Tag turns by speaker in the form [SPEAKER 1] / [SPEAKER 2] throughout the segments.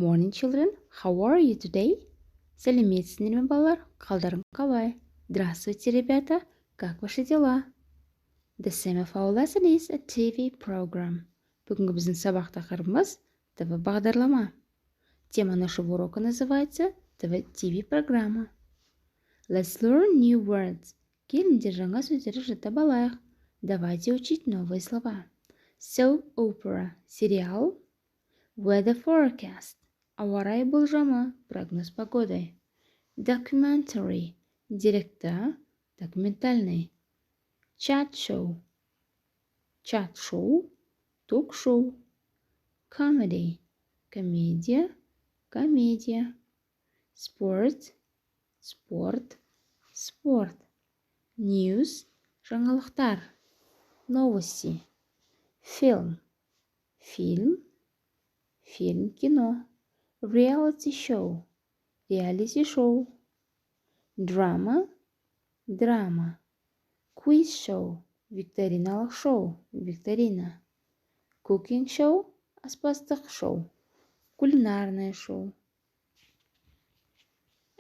[SPEAKER 1] Morning children, how are you today? Сәлеметсіздер ме балалар? Қалдарың қалай? Здравствуйте, ребята. Как ваши дела? The same of our lesson is a TV program. Бүгінгі біздің сабақ тақырыбымыз ТВ бағдарлама. Тема нашего урока называется TV программа. Let's learn new words. Келіңдер жаңа сөздерді жаттап алайық. Давайте учить новые слова. Soap opera – сериал. Weather forecast – ауа райы болжамы, прогноз погоды. Documentary – деректі, документальный. Chat show – чат-шоу, ток-шоу. Comedy – комедия, комедия. Sport – спорт, спорт. News – жаңалықтар, новости. Film – фильм, фильм, кино. Reality show – реалити-шоу. Drama – драма. Quiz show – викториналық шоу, викторина. Cooking show – аспаздық шоу, кулинарное шоу.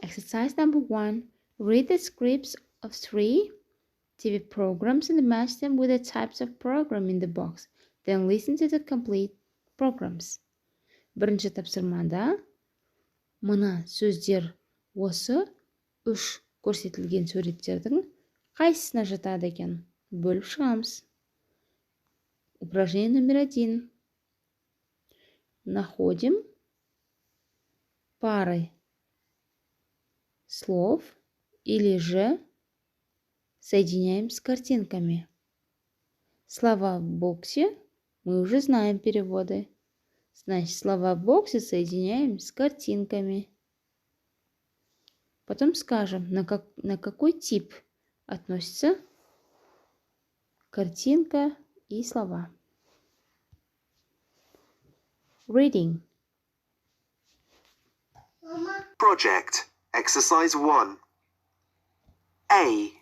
[SPEAKER 1] Exercise number 1. Read the scripts of 3 TV programs and match them with the types of program in the box. Then listen to the complete programs. Бірінші тапсырмада мына сөздер осы 3 көрсетілген суреттердің қайсысына жатады екен? Бөліп шығамыз. Упражнение номер 1. Находим пары слов или же соединяем с картинками. Слова в боксе мы уже знаем переводы. Значит, слова в боксе соединяем с картинками. Потом скажем, на какой тип относится картинка и слова. Reading.
[SPEAKER 2] Project. Exercise 1. A.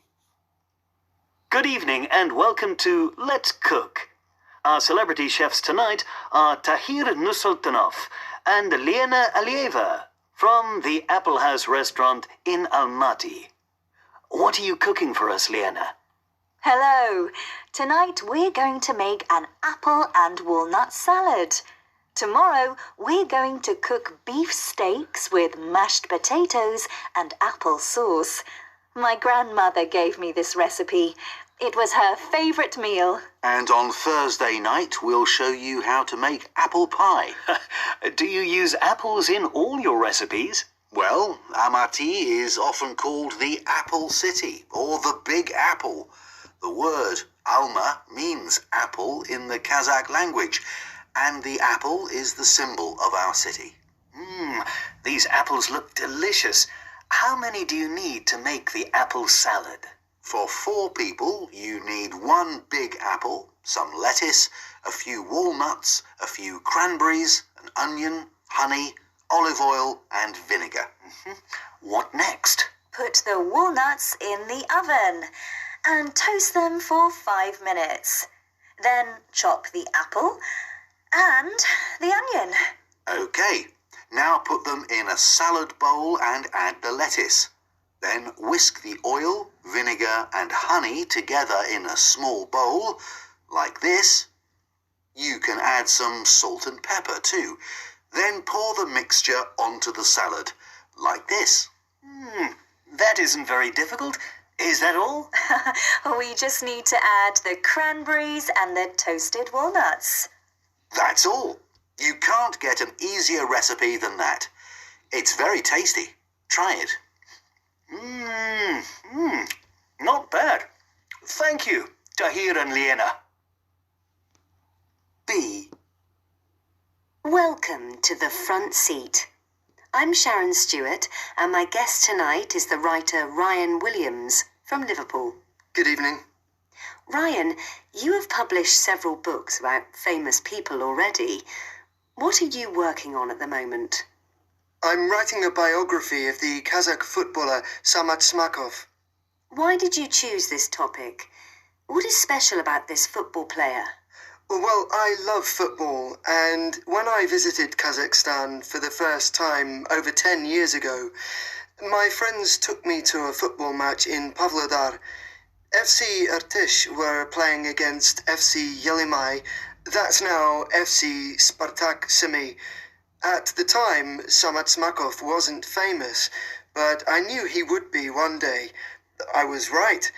[SPEAKER 3] Good evening and welcome to Let's Cook. Our celebrity chefs tonight are Tahir Nursultanov and Lena Alieva from the Apple House restaurant in Almaty. What are you cooking for us, Lena?
[SPEAKER 4] Hello. Tonight we're going to make an apple and walnut salad. Tomorrow we're going to cook beef steaks with mashed potatoes and apple sauce. My grandmother gave me this recipe. It was her favorite meal.
[SPEAKER 2] And on Thursday night, we'll show you how to make apple pie.
[SPEAKER 3] Do you use apples in all your recipes?
[SPEAKER 2] Well, Almaty is often called the Apple City or the Big Apple. The word Alma means apple in the Kazakh language, and the apple is the symbol of our city.
[SPEAKER 3] These apples look delicious. How many do you need to make the apple salad?
[SPEAKER 2] For 4 people, you need 1 big apple, some lettuce, a few walnuts, a few cranberries, an onion, honey, olive oil, and vinegar.
[SPEAKER 3] What next?
[SPEAKER 4] Put the walnuts in the oven and toast them for 5 minutes. Then chop the apple and the onion.
[SPEAKER 2] Okay, now put them in a salad bowl and add the lettuce. Then whisk the oil, vinegar and honey together in a small bowl, like this. You can add some salt and pepper too. Then pour the mixture onto the salad, like this.
[SPEAKER 3] That isn't very difficult. Is that all?
[SPEAKER 4] We just need to add the cranberries and the toasted walnuts.
[SPEAKER 2] That's all. You can't get an easier recipe than that. It's very tasty. Try it.
[SPEAKER 3] Not bad. Thank you, Tahir and Lena.
[SPEAKER 2] B.
[SPEAKER 5] Welcome to the front seat. I'm Sharon Stewart, and my guest tonight is the writer Ryan Williams from Liverpool.
[SPEAKER 2] Good evening.
[SPEAKER 5] Ryan, you have published several books about famous people already. What are you working on at the moment?
[SPEAKER 6] I'm writing a biography of the Kazakh footballer Samat Smakov.
[SPEAKER 5] Why did you choose this topic? What is special about this football player?
[SPEAKER 6] Well, I love football, and when I visited Kazakhstan for the first time over 10 years ago, my friends took me to a football match in Pavlodar. FC Irtish were playing against FC Yelimay. That's now FC Spartak Simi. At the time, Samat Smakov wasn't famous, but I knew he would be one day. I was right.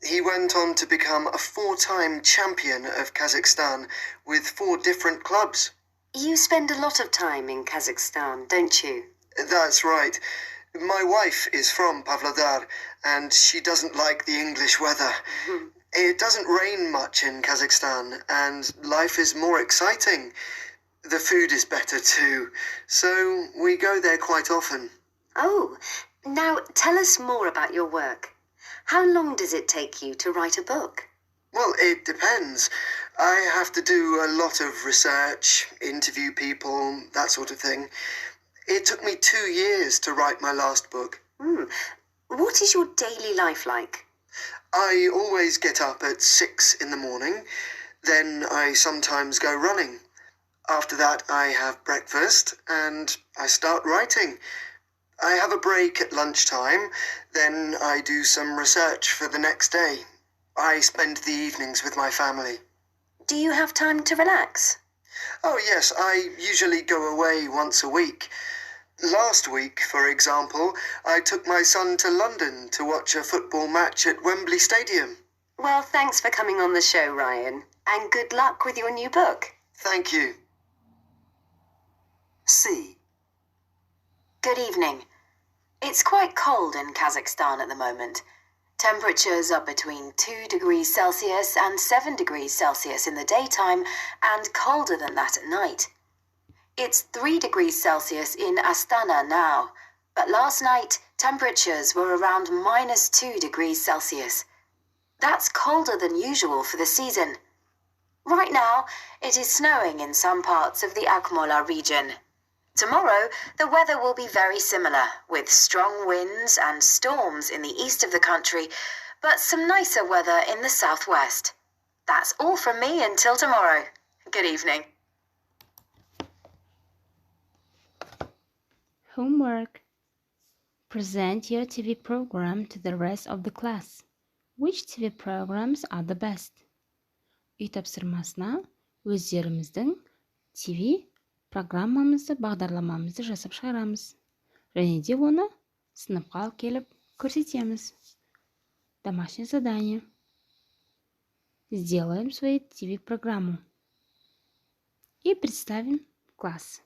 [SPEAKER 6] He went on to become a 4-time champion of Kazakhstan with 4 different clubs.
[SPEAKER 5] You spend a lot of time in Kazakhstan, don't you?
[SPEAKER 6] That's right. My wife is from Pavlodar, and she doesn't like the English weather. It doesn't rain much in Kazakhstan, and life is more exciting. The food is better too, so we go there quite often.
[SPEAKER 5] Oh, now tell us more about your work. How long does it take you to write a book?
[SPEAKER 6] Well, it depends. I have to do a lot of research, interview people, that sort of thing. It took me 2 years to write my last book.
[SPEAKER 5] What is your daily life like?
[SPEAKER 6] I always get up at 6 in the morning. Then I sometimes go running. After that, I have breakfast and I start writing. I have a break at lunchtime. Then I do some research for the next day. I spend the evenings with my family.
[SPEAKER 5] Do you have time to relax?
[SPEAKER 6] Oh yes, I usually go away once a week. Last week, for example, I took my son to London to watch a football match at Wembley Stadium.
[SPEAKER 5] Well, thanks for coming on the show, Ryan, and good luck with your new book.
[SPEAKER 6] Thank you.
[SPEAKER 2] C.
[SPEAKER 4] Good evening. It's quite cold in Kazakhstan at the moment. Temperatures are between 2 degrees Celsius and 7 degrees Celsius in the daytime and colder than that at night. It's 3 degrees Celsius in Astana now, but last night temperatures were around -2 degrees Celsius. That's colder than usual for the season. Right now, it is snowing in some parts of the Akmola region. Tomorrow, the weather will be very similar, with strong winds and storms in the east of the country, but some nicer weather in the southwest. That's all from me until tomorrow. Good evening.
[SPEAKER 1] Homework. Present your TV program to the rest of the class. Which TV programs are the best? Үй тапсырмасына өздеріміздің TV программамызды, бағдарламамызды жасап шығарамыз. Және де оны сыныпқа алып келіп көрсетеміз. Домашнее задание. Сделаем свою TV-программу и представим в класс.